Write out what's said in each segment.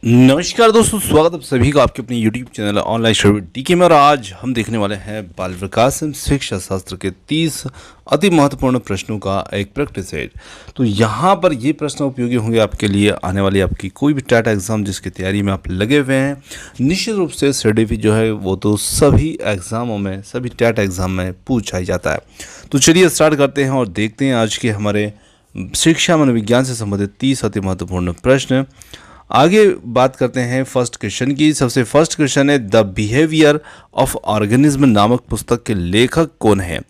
नमस्कार दोस्तों, स्वागत है आप सभी का आपके अपने YouTube channel online study DK में। और आज हम देखने वाले हैं बाल विकास एवं शिक्षा शास्त्र के 30 अति महत्वपूर्ण प्रश्नों का एक प्रैक्टिस सेट। तो यहाँ पर ये प्रश्न उपयोगी होंगे आपके लिए आने वाली आपकी कोई भी टाटा एग्जाम जिसकी तैयारी में आप लगे हुए हैं। निश्चित रूप से सीडीपी जो है वो तो सभी एग्जामों में, सभी टाटा एग्जाम में पूछा ही जाता है। तो चलिए स्टार्ट करते हैं और देखते हैं आज के हमारे शिक्षा मनोविज्ञान से संबंधित 30 अति महत्वपूर्ण प्रश्न। आगे बात करते हैं फर्स्ट क्वेश्चन की। सबसे फर्स्ट क्वेश्चन है द बिहेवियर ऑफ ऑर्गेनिज्म नामक पुस्तक के लेखक कौन है।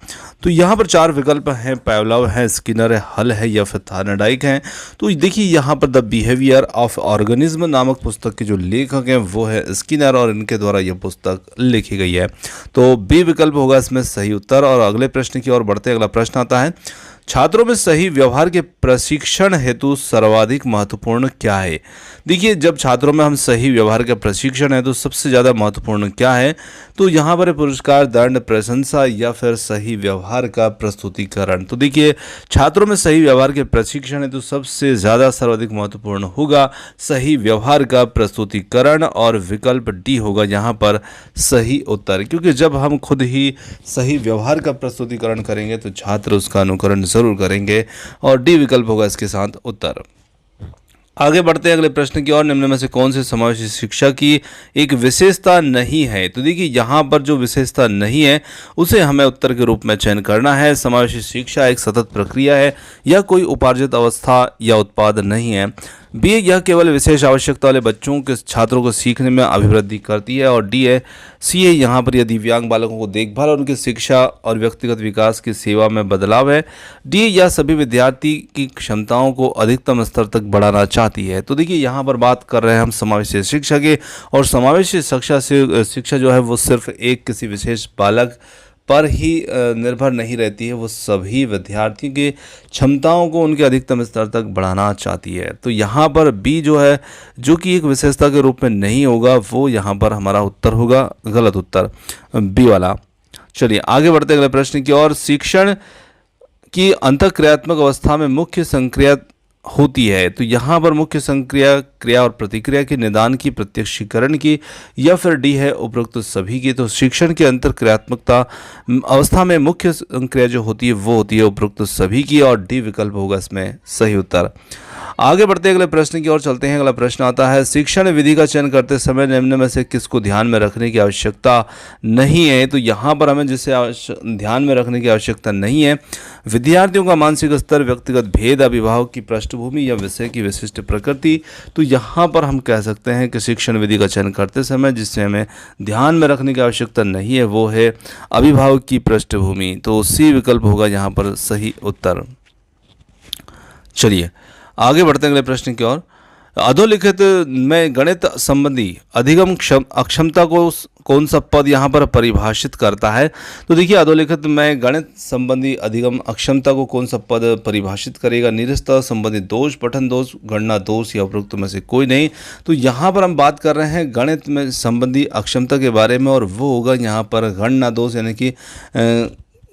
तो यहाँ पर 4 विकल्प हैं, पावलोव है, स्किनर है, हल है या फिर थार्नडाइक हैं। तो देखिए यहाँ पर द बिहेवियर ऑफ ऑर्गेनिज्म नामक पुस्तक के जो लेखक हैं वो है स्किनर और इनके द्वारा यह पुस्तक लिखी गई है। तो बी विकल्प होगा इसमें सही उत्तर। और अगले प्रश्न की ओर बढ़ते अगला प्रश्न आता है छात्रों में सही व्यवहार के प्रशिक्षण हेतु सर्वाधिक महत्वपूर्ण क्या है। देखिए जब छात्रों में हम सही व्यवहार का प्रशिक्षण है तो सबसे ज़्यादा महत्वपूर्ण क्या है, तो यहाँ पर पुरस्कार, दंड, प्रशंसा या फिर सही व्यवहार का प्रस्तुतिकरण। तो देखिए छात्रों में सही व्यवहार के प्रशिक्षण है तो सबसे ज़्यादा सर्वाधिक महत्वपूर्ण होगा सही व्यवहार का प्रस्तुतिकरण और विकल्प डी होगा यहाँ पर सही उत्तर। क्योंकि जब हम खुद ही सही व्यवहार का प्रस्तुतिकरण करेंगे तो छात्र उसका अनुकरण जरूर करेंगे और डी विकल्प होगा इसके साथ उत्तर। आगे बढ़ते हैं अगले प्रश्न की ओर। निम्न में से कौन से समावेशी शिक्षा की एक विशेषता नहीं है। तो देखिए यहाँ पर जो विशेषता नहीं है उसे हमें उत्तर के रूप में चयन करना है। समावेशी शिक्षा एक सतत प्रक्रिया है या कोई उपार्जित अवस्था या उत्पाद नहीं है। बी, यह केवल विशेष आवश्यकता वाले बच्चों के छात्रों को सीखने में अभिवृद्धि करती है। और डी है सी है यहाँ पर यह दिव्यांग बालकों को देखभाल और उनकी शिक्षा और व्यक्तिगत विकास की सेवा में बदलाव है। डी, यह सभी विद्यार्थी की क्षमताओं को अधिकतम स्तर तक बढ़ाना चाहती है। तो देखिए यहाँ पर बात कर रहे हैं हम समावेशी शिक्षा के, और समावेशी शिक्षा जो है वो सिर्फ एक किसी विशेष बालक पर ही निर्भर नहीं रहती है, वो सभी विद्यार्थियों की क्षमताओं को उनके अधिकतम स्तर तक बढ़ाना चाहती है। तो यहाँ पर बी जो है जो कि एक विशेषता के रूप में नहीं होगा वो यहाँ पर हमारा उत्तर होगा, गलत उत्तर बी वाला। चलिए आगे बढ़ते अगले प्रश्न की ओर। शिक्षण की अंतःक्रियात्मक अवस्था में मुख्य संक्रिया होती है। तो यहाँ पर मुख्य संक्रिया क्रिया और प्रतिक्रिया के निदान की, प्रत्यक्षीकरण की या फिर डी है उपरोक्त सभी की। तो शिक्षण की अंतर्क्रियात्मकता अवस्था में मुख्य संक्रिया जो होती है वो होती है उपरोक्त सभी की और डी विकल्प होगा इसमें सही उत्तर। आगे बढ़ते अगले प्रश्न की ओर चलते हैं। अगला प्रश्न आता है शिक्षण विधि का चयन करते समय निम्न में से किसको ध्यान में रखने की आवश्यकता नहीं है। तो यहाँ पर हमें जिसे ध्यान में रखने की आवश्यकता नहीं है, विद्यार्थियों का मानसिक स्तर, व्यक्तिगत भेद, अभिभावक की पृष्ठभूमि या विषय की विशिष्ट प्रकृति। तो यहाँ पर हम कह सकते हैं कि शिक्षण विधि का चयन करते समय जिससे हमें ध्यान में रखने की आवश्यकता नहीं है वो है अभिभावक की पृष्ठभूमि। तो सी विकल्प होगा यहाँ पर सही उत्तर। चलिए आगे बढ़ते हैं अगले प्रश्न की ओर। अधोलिखित में गणित संबंधी अधिगम अक्षमता को कौन सा पद यहाँ पर परिभाषित करता है। तो देखिए अधोलिखित में गणित संबंधी अधिगम अक्षमता को कौन सा पद परिभाषित करेगा। निरस्ता संबंधी दोष, पठन दोष, गणना दोष या उपरोक्त में से कोई नहीं। तो यहाँ पर हम बात कर रहे हैं गणित में संबंधी अक्षमता के बारे में और वो होगा यहाँ पर गणना दोष, यानी कि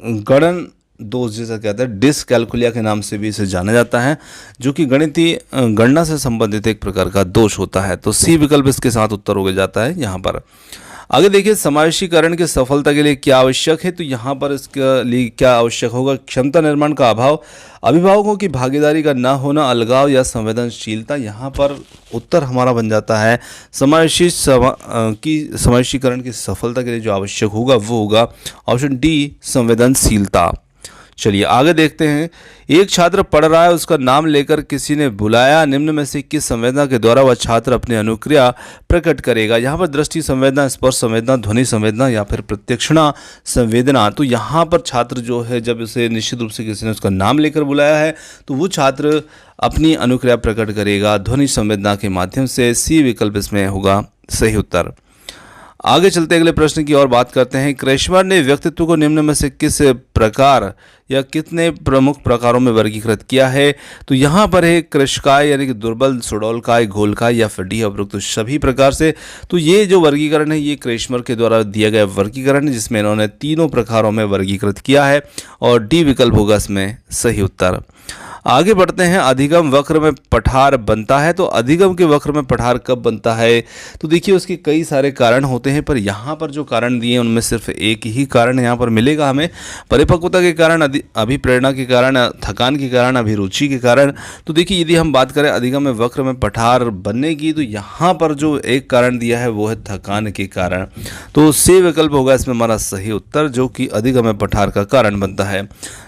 गणन दोष जैसा कहते हैं, डिसकैलकुलिया के नाम से भी इसे जाना जाता है, जो कि गणितीय गणना से संबंधित एक प्रकार का दोष होता है। तो सी विकल्प इसके साथ उत्तर हो जाता है यहाँ पर। आगे देखिए समावेशीकरण की सफलता के लिए क्या आवश्यक है। तो यहाँ पर इसके लिए क्या आवश्यक होगा, क्षमता निर्माण का अभाव, अभिभावकों की भागीदारी का ना होना, अलगाव या संवेदनशीलता। यहाँ पर उत्तर हमारा बन जाता है समावेशीकरण की सफलता के लिए जो आवश्यक होगा वो होगा ऑप्शन डी संवेदनशीलता। चलिए आगे देखते हैं। एक छात्र पढ़ रहा है, उसका नाम लेकर किसी ने बुलाया, निम्न में से किस संवेदना के द्वारा वह छात्र अपनी अनुक्रिया प्रकट करेगा। यहाँ पर दृष्टि संवेदना, स्पर्श संवेदना, ध्वनि संवेदना या फिर प्रत्यक्षणा संवेदना। तो यहाँ पर छात्र जो है जब उसे निश्चित रूप से किसी ने उसका नाम लेकर बुलाया है तो वो छात्र अपनी अनुक्रिया प्रकट करेगा ध्वनि संवेदना के माध्यम से। सी विकल्प इसमें होगा सही उत्तर। आगे चलते अगले प्रश्न की ओर बात करते हैं। क्रेशमर ने व्यक्तित्व को निम्न में से किस प्रकार या कितने प्रमुख प्रकारों में वर्गीकृत किया है। तो यहाँ पर है कृशकाय यानी कि दुर्बल, सुडौलकाय, घोलकाय या फिर डी उपरोक्त सभी प्रकार से। तो ये जो वर्गीकरण है ये क्रेशमर के द्वारा दिया गया वर्गीकरण है जिसमें इन्होंने तीनों प्रकारों में वर्गीकृत किया है और डी विकल्प होगा इसमें सही उत्तर। आगे बढ़ते हैं, अधिगम वक्र में पठार बनता है। तो अधिगम के वक्र में पठार कब बनता है? तो देखिए उसके कई सारे कारण होते हैं, पर यहाँ पर जो कारण दिए हैं उनमें सिर्फ एक ही कारण यहाँ पर मिलेगा हमें, परिपक्वता के कारण, अभिप्रेरणा के कारण, थकान के कारण, अभिरुचि के कारण। तो देखिए यदि हम बात करें अधिगम में वक्र में पठार बनने की, तो यहाँ पर जो एक कारण दिया है वो है थकान के कारण। तो सी विकल्प होगा इसमें हमारा सही उत्तर, जो कि अधिगम में पठार का कारण बनता है।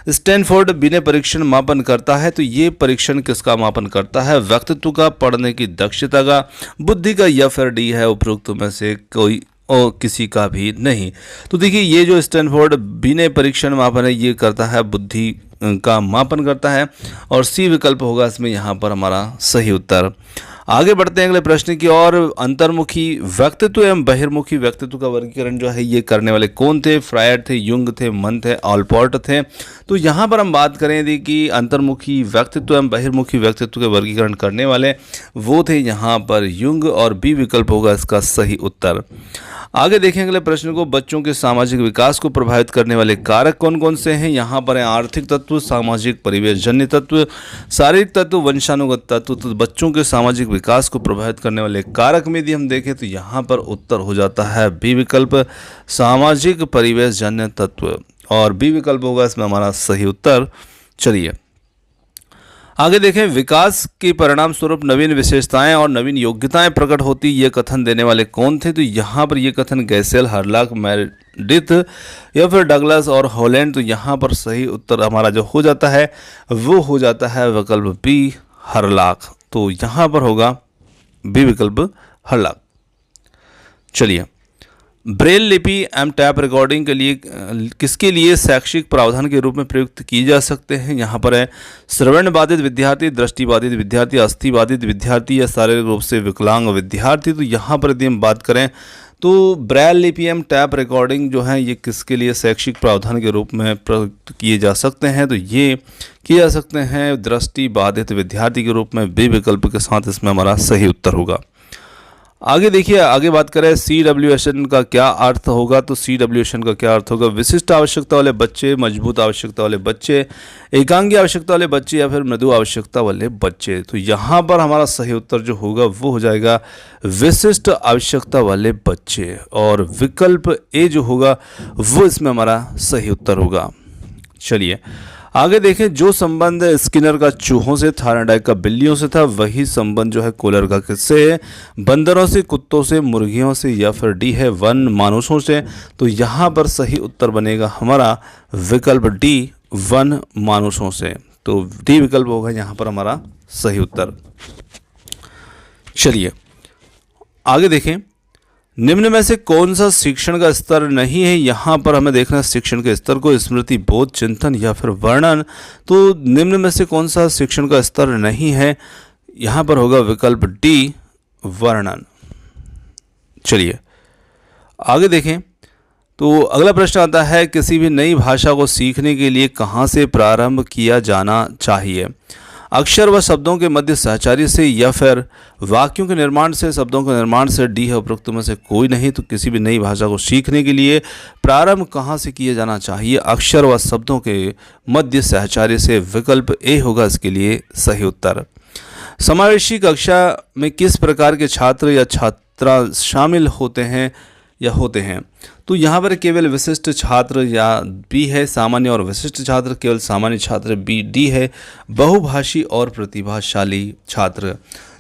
स्टैनफोर्ड बिने परीक्षण मापन करता है। तो ये परीक्षण किसका मापन करता है? व्यक्तित्व का, पढ़ने की दक्षता का, बुद्धि का, या फिर डी है उपरोक्त में से कोई और किसी का भी नहीं। तो देखिए ये जो स्टैनफोर्ड बिने परीक्षण मापन है ये करता है बुद्धि का मापन करता है, और सी विकल्प होगा इसमें यहाँ पर हमारा सही उत्तर। आगे बढ़ते हैं अगले प्रश्न की ओर। अंतर्मुखी व्यक्तित्व एवं बहिर्मुखी व्यक्तित्व का वर्गीकरण जो है ये करने वाले कौन थे? फ्रायड थे, युंग थे, मन थे, ऑलपोर्ट थे। तो यहाँ पर हम बात करें यदि कि अंतर्मुखी व्यक्तित्व एवं बहिर्मुखी व्यक्तित्व के वर्गीकरण करने वाले वो थे यहाँ पर युंग, और बी विकल्प होगा इसका सही उत्तर। आगे देखें अगले प्रश्न को। बच्चों के सामाजिक विकास को प्रभावित करने वाले कारक कौन कौन से हैं? यहाँ पर है आर्थिक तत्व, सामाजिक परिवेशजन्य तत्व, शारीरिक तत्व, वंशानुगत तत्व। तो बच्चों के सामाजिक विकास को प्रभावित करने वाले कारक में यदि हम देखें तो यहाँ पर उत्तर हो जाता है बी विकल्प, सामाजिक परिवेशजन्य तत्व, और बी विकल्प होगा इसमें हमारा सही उत्तर। चलिए आगे देखें। विकास के परिणाम स्वरूप नवीन विशेषताएं और नवीन योग्यताएं प्रकट होती, ये कथन देने वाले कौन थे? तो यहाँ पर ये कथन गैसेल, हर्लॉक, मेरेडिथ या फिर डगलस और हॉलैंड। तो यहाँ पर सही उत्तर हमारा जो हो जाता है वो हो जाता है विकल्प बी, हर्लॉक। तो यहाँ पर होगा बी विकल्प, हर्लॉक। चलिए, ब्रेल लिपि एम टैप रिकॉर्डिंग के लिए किसके लिए शैक्षिक प्रावधान के रूप में प्रयुक्त की जा सकते हैं? यहाँ पर है श्रवण बाधित विद्यार्थी, दृष्टि बाधित विद्यार्थी, अस्थि बाधित विद्यार्थी या शारीरिक रूप से विकलांग विद्यार्थी। तो यहाँ पर यदि हम बात करें तो ब्रेल लिपि एम टैप रिकॉर्डिंग जो है ये किसके लिए शैक्षिक प्रावधान के रूप में प्रयुक्त किए जा सकते हैं? तो ये किए जा सकते हैं दृष्टि बाधित विद्यार्थी के रूप में, बी विकल्प के साथ इसमें हमारा सही उत्तर होगा। आगे देखिए, आगे बात करें CWSN का क्या अर्थ होगा? तो CWSN का क्या अर्थ होगा? विशिष्ट आवश्यकता वाले बच्चे, मजबूत आवश्यकता वाले बच्चे, एकांगी आवश्यकता वाले बच्चे या फिर मृदु आवश्यकता वाले बच्चे। तो यहाँ पर हमारा सही उत्तर जो होगा वो हो जाएगा विशिष्ट आवश्यकता वाले बच्चे, और विकल्प ए जो होगा वो इसमें हमारा सही उत्तर होगा। चलिए आगे देखें। जो संबंध स्किनर का चूहों से, थायरॉइड का बिल्लियों से था, वही संबंध जो है कोलर का किससे है? बंदरों से, कुत्तों से, मुर्गियों से, या फिर डी है वन मानुषों से। तो यहाँ पर सही उत्तर बनेगा हमारा विकल्प डी, वन मानुषों से। तो डी विकल्प होगा यहाँ पर हमारा सही उत्तर। चलिए आगे देखें। निम्न में से कौन सा शिक्षण का स्तर नहीं है? यहाँ पर हमें देखना है शिक्षण के स्तर को, स्मृति, बोध, चिंतन या फिर वर्णन। तो निम्न में से कौन सा शिक्षण का स्तर नहीं है? यहाँ पर होगा विकल्प डी, वर्णन। चलिए आगे देखें। तो अगला प्रश्न आता है, किसी भी नई भाषा को सीखने के लिए कहाँ से प्रारंभ किया जाना चाहिए? अक्षर व शब्दों के मध्य सहचारी से, या फिर वाक्यों के निर्माण से, शब्दों के निर्माण से, डी है उपरोक्त में से कोई नहीं। तो किसी भी नई भाषा को सीखने के लिए प्रारंभ कहाँ से किया जाना चाहिए? अक्षर व शब्दों के मध्य सहचारी से, विकल्प ए होगा इसके लिए सही उत्तर। समावेशी कक्षा में किस प्रकार के छात्र या छात्रा शामिल होते हैं या होते हैं? तो यहाँ पर केवल विशिष्ट छात्र या बी है सामान्य और विशिष्ट छात्र, केवल सामान्य छात्र बी, डी है बहुभाषी और प्रतिभाशाली छात्र।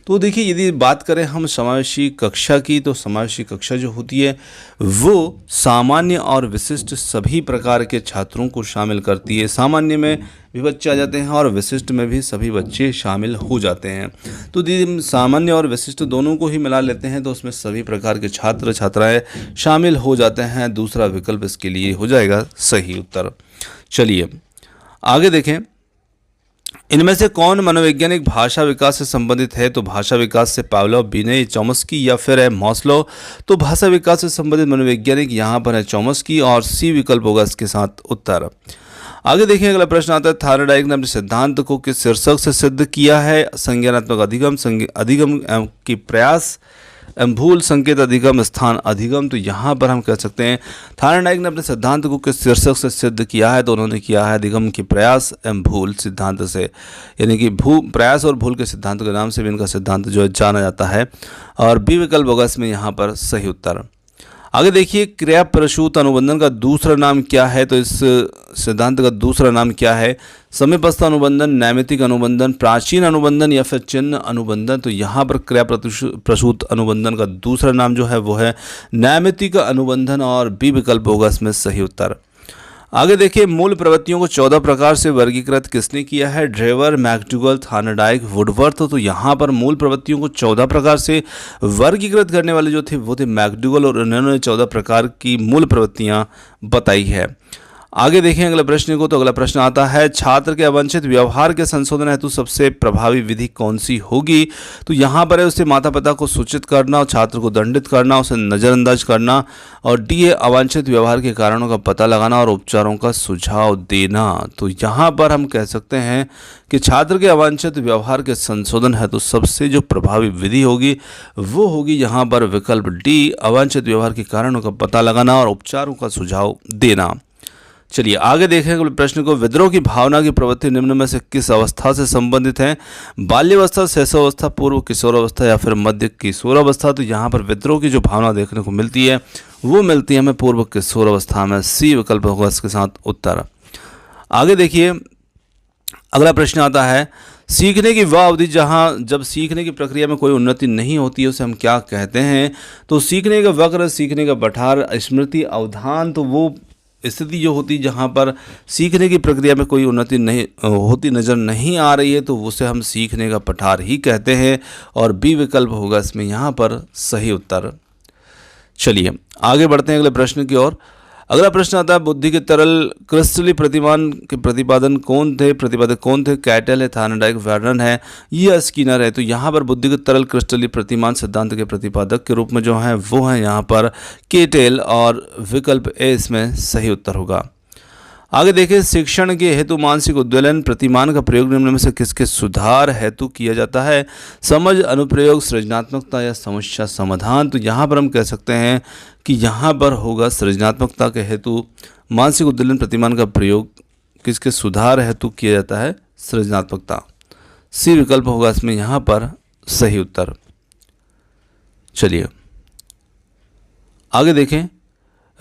तो देखिए यदि बात करें हम समावेशी कक्षा की, तो समावेशी कक्षा जो होती है वो सामान्य और विशिष्ट सभी प्रकार के छात्रों को शामिल करती है। सामान्य में भी बच्चे आ जाते हैं और विशिष्ट में भी सभी बच्चे शामिल हो जाते हैं। तो यदि सामान्य और विशिष्ट दोनों को ही मिला लेते हैं तो उसमें सभी प्रकार के छात्र छात्राएं शामिल हो जाते हैं। दूसरा विकल्प इसके लिए हो जाएगा सही उत्तर। चलिए आगे देखें। इनमें से कौन मनोवैज्ञानिक भाषा विकास से संबंधित है? तो भाषा विकास से पावलोव, बिने, चॉम्स्की या फिर है मॉस्लो। तो भाषा विकास से संबंधित मनोवैज्ञानिक यहाँ पर है चॉम्स्की, और सी विकल्प होगा इसके साथ उत्तर। आगे देखिए अगला प्रश्न आता है, थायरॉइड ने अपने सिद्धांत को किस शीर्षक से सिद्ध किया है? संज्ञानात्मक अधिगम, अधिगम की प्रयास, एम्भूल संकेत अधिगम स्थान अधिगम, तो यहाँ पर हम कह सकते हैं थार्डनाइक ने अपने सिद्धांत को किस शीर्षक से सिद्ध किया है, तो उन्होंने किया है अधिगम की प्रयास एम्भूल सिद्धांत से, यानी कि प्रयास और भूल के सिद्धांत के नाम से भी इनका सिद्धांत जो है जाना जाता है। और बी विकल्प होगा इसमें यहाँ पर सही उत्तर। आगे देखिए, क्रिया प्रसूत अनुबंधन का दूसरा नाम क्या है, तो इस सिद्धांत का दूसरा नाम क्या है? समीपस्थ अनुबंधन, नैमित्तिक अनुबंधन, प्राचीन अनुबंधन या फिर चिन्ह अनुबंधन। तो यहाँ पर क्रिया प्रसूत अनुबंधन का दूसरा नाम जो है वो है नैमित्तिक अनुबंधन, और बी विकल्प होगा इसमें सही उत्तर। आगे देखिए, मूल प्रवृत्तियों को 14 प्रकार से वर्गीकृत किसने किया है? Drever, McDougall, Thorndike, Woodworth. तो यहाँ पर मूल प्रवृत्तियों को 14 प्रकार से वर्गीकृत करने वाले जो थे वो थे मैकडूगल, और उन्होंने 14 प्रकार की मूल प्रवृत्तियाँ बताई है। आगे देखें अगले प्रश्न को, तो अगला प्रश्न आता है, छात्र के अवांछित व्यवहार के संशोधन हेतु सबसे प्रभावी विधि कौन सी होगी? तो यहाँ पर है उसे माता पिता को सूचित करना, और छात्र को दंडित करना, उसे नज़रअंदाज करना, और डी है अवांछित व्यवहार के कारणों का पता लगाना और उपचारों का सुझाव देना। तो यहाँ पर हम कह सकते हैं कि छात्र के अवांछित व्यवहार के संशोधन हेतु सबसे जो प्रभावी विधि होगी वो होगी यहाँ पर विकल्प डी, अवांछित व्यवहार के कारणों का पता लगाना और उपचारों का सुझाव देना। चलिए आगे देखें अगले प्रश्न को, विद्रोह की भावना की प्रवृत्ति निम्न में से किस अवस्था से संबंधित है? बाल्यावस्था, शैशवावस्था, पूर्व किशोरावस्था या फिर मध्य किशोरावस्था। तो यहाँ पर विद्रोह की जो भावना देखने को मिलती है वो मिलती है हमें पूर्व किशोरावस्था में, सी विकल्प होगा इसके साथ उत्तर। आगे देखिए अगला प्रश्न आता है, सीखने की वह अवधि जब सीखने की प्रक्रिया में कोई उन्नति नहीं होती है उसे हम क्या कहते हैं? तो सीखने का वक्र, सीखने का पठार, स्मृति, अवधान। तो वो स्थिति जो होती है जहाँ पर सीखने की प्रक्रिया में कोई उन्नति नहीं होती नज़र नहीं आ रही है तो उसे हम सीखने का पठार ही कहते हैं, और बी विकल्प होगा इसमें यहाँ पर सही उत्तर। चलिए आगे बढ़ते हैं अगले प्रश्न की ओर। अगला प्रश्न आता है, बुद्धि के तरल क्रिस्टली प्रतिमान के प्रतिपादक कौन थे? कैटल है, थार्नडाइक, वर्नन है, या स्किनर है। तो यहाँ पर बुद्धि के तरल क्रिस्टली प्रतिमान सिद्धांत के प्रतिपादक के रूप में जो है वो है यहाँ पर कैटल, और विकल्प ए इसमें सही उत्तर होगा। आगे देखिए, शिक्षण के हेतु मानसिक उद्वेलन प्रतिमान का प्रयोग निम्न में से किसके सुधार हेतु किया जाता है? समझ, अनुप्रयोग, सृजनात्मकता या समस्या समाधान। तो यहाँ पर हम कह सकते हैं कि यहाँ पर होगा सृजनात्मकता के हेतु मानसिक उद्वेलन प्रतिमान का प्रयोग किसके सुधार हेतु किया जाता है? सृजनात्मकता, सी विकल्प होगा इसमें यहाँ पर सही उत्तर। चलिए आगे देखें,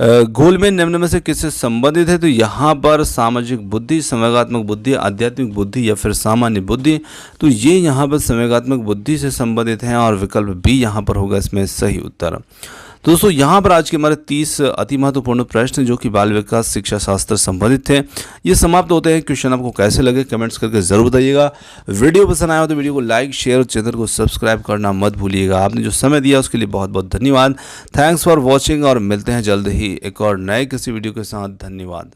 गोलमेन निम्न में से किससे संबंधित है? तो यहाँ पर सामाजिक बुद्धि, संवेगात्मक बुद्धि, आध्यात्मिक बुद्धि या फिर सामान्य बुद्धि। तो ये यहाँ पर संवेगात्मक बुद्धि से संबंधित हैं, और विकल्प बी यहाँ पर होगा इसमें सही उत्तर। दोस्तों यहाँ पर आज के हमारे 30 अति महत्वपूर्ण प्रश्न जो कि बाल विकास शिक्षा शास्त्र संबंधित थे ये समाप्त होते हैं। क्वेश्चन आपको कैसे लगे कमेंट्स करके जरूर बताइएगा। वीडियो पसंद आया हो तो वीडियो को लाइक, शेयर और चैनल को सब्सक्राइब करना मत भूलिएगा। आपने जो समय दिया उसके लिए बहुत बहुत धन्यवाद। थैंक्स फॉर वॉचिंग, और मिलते हैं जल्द ही एक और नए किसी वीडियो के साथ। धन्यवाद।